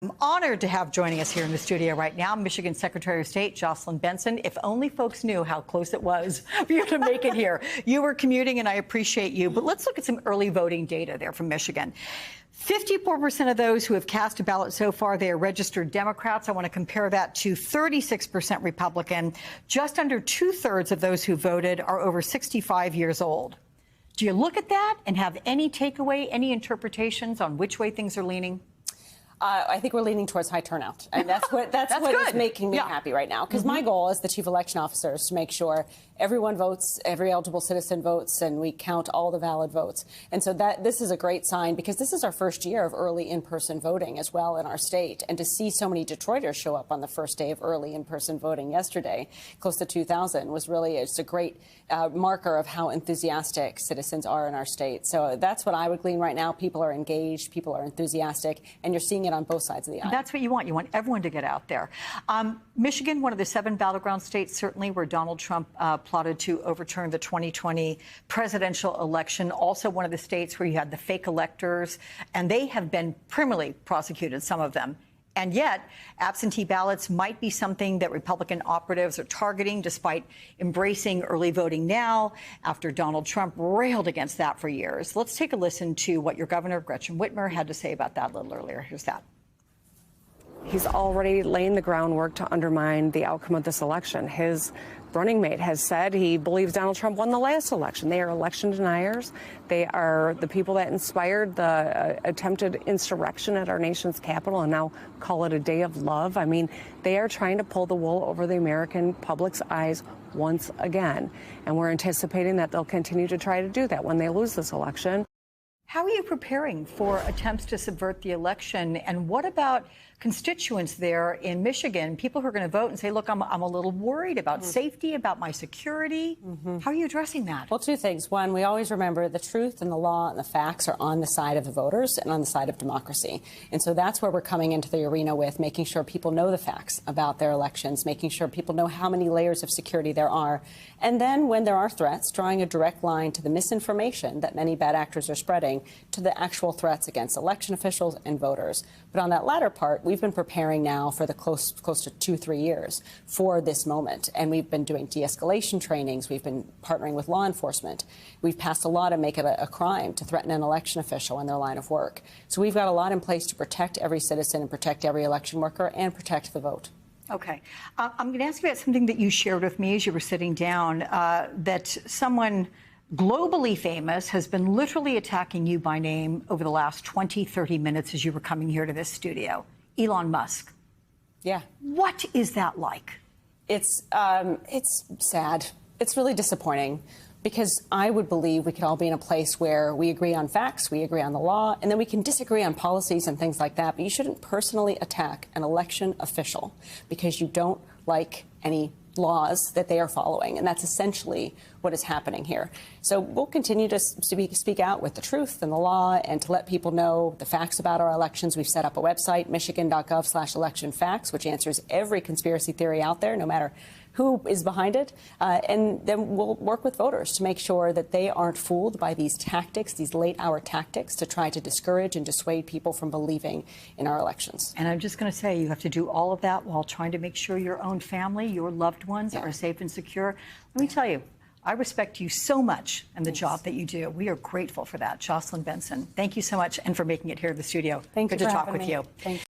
I'm honored to have joining us here in the studio right now, Michigan Secretary of State Jocelyn Benson. If only folks knew how close it was for you to make it here. You were commuting, and I appreciate you. But let's look at some early voting data there from Michigan. 54% of those who have cast a ballot so far, they are registered Democrats. I want to compare that to 36% Republican. Just under two-thirds of those who voted are over 65 years old. Do you look at that and have any takeaway, any interpretations on which way things are leaning? I think we're leaning towards high turnout, and that's what is making me happy right now. Because my goal as the chief election officer is to make sure everyone votes, every eligible citizen votes, and we count all the valid votes. And so this is a great sign, because this is our first year of early in-person voting as well in our state. And to see so many Detroiters show up on the first day of early in-person voting yesterday, close to 2,000, was really a great marker of how enthusiastic citizens are in our state. So that's what I would glean right now. People are engaged, people are enthusiastic, and you're seeing it on both sides of the aisle. That's what you want. You want everyone to get out there. Michigan, one of the 7 battleground states, certainly, where Donald Trump plotted to overturn the 2020 presidential election. Also one of the states where you had the fake electors, and they have been criminally prosecuted, some of them. And yet, absentee ballots might be something that Republican operatives are targeting, despite embracing early voting now, after Donald Trump railed against that for years. Let's take a listen to what your governor, Gretchen Whitmer, had to say about that a little earlier. Here's that. He's already laying the groundwork to undermine the outcome of this election. His running mate has said he believes Donald Trump won the last election. They are election deniers. They are the people that inspired the attempted insurrection at our nation's capital and now call it a day of love. I mean, they are trying to pull the wool over the American public's eyes once again. And we're anticipating that they'll continue to try to do that when they lose this election. How are you preparing for attempts to subvert the election? And what about constituents there in Michigan, people who are going to vote and say, look, I'm a little worried about safety, about my security? How are you addressing that? Well, two things. One, we always remember the truth and the law and the facts are on the side of the voters and on the side of democracy. And so that's where we're coming into the arena with, making sure people know the facts about their elections, making sure people know how many layers of security there are. And then when there are threats, drawing a direct line to the misinformation that many bad actors are spreading to the actual threats against election officials and voters. But on that latter part, we've been preparing now for the close to 2-3 years for this moment. And we've been doing de-escalation trainings. We've been partnering with law enforcement. We've passed a law to make it a crime to threaten an election official in their line of work. So we've got a lot in place to protect every citizen and protect every election worker and protect the vote. Okay. I'm going to ask you about something that you shared with me as you were sitting down, that someone globally famous has been literally attacking you by name over the last 20, 30 minutes as you were coming here to this studio. Elon Musk. Yeah. What is that like? It's sad. It's really disappointing, because I would believe we could all be in a place where we agree on facts, we agree on the law, and then we can disagree on policies and things like that. But you shouldn't personally attack an election official because you don't like any laws that they are following. And that's essentially what is happening here. So we'll continue to speak out with the truth and the law and to let people know the facts about our elections. We've set up a website, michigan.gov/election-facts, which answers every conspiracy theory out there, no matter who is behind it. And then we'll work with voters to make sure that they aren't fooled by these tactics, these late-hour tactics to try to discourage and dissuade people from believing in our elections. And I'm just going to say, you have to do all of that while trying to make sure your own family, your loved ones are safe and secure. Let me tell you, I respect you so much and the job that you do. We are grateful for that. Jocelyn Benson, thank you so much, and for making it here in the studio. Thank you Good for to talk having with me. you. Thank you.